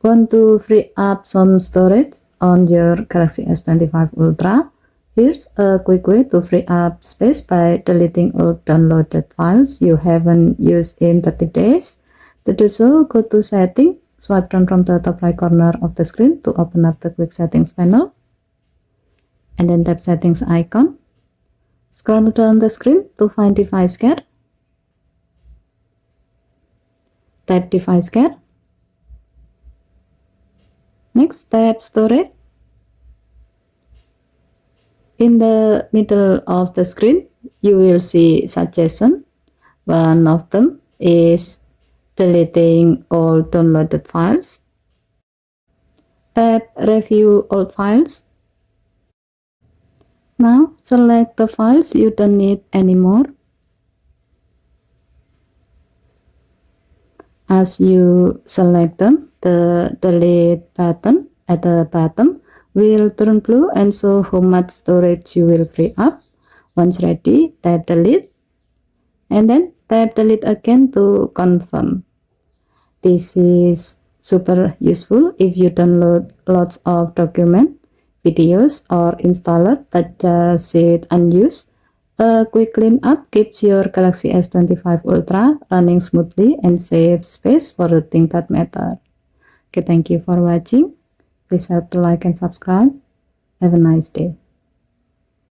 Want to free up some storage on your Galaxy S25 Ultra? Here's a quick way to free up space by deleting all downloaded files you haven't used in 30 days. To do so, go to Settings, swipe down from the top right corner of the screen to open up the Quick Settings panel, and then tap Settings icon. Scroll down the screen to find Device Care. Tap Device Care. Next, tap Storage. In the middle of the screen, you will see suggestions. One of them is deleting all downloaded files. Tap Review All Files. Now, select the files you don't need anymore. As you select them, the Delete button at the bottom will turn blue and show how much storage you will free up. Once ready, tap Delete, and then tap Delete again to confirm. This is super useful if you download lots of documents, videos, or installer that just sit unused. A quick cleanup keeps your Galaxy S25 Ultra running smoothly and saves space for the things that matter. Okay, thank you for watching. Please help to like and subscribe. Have a nice day.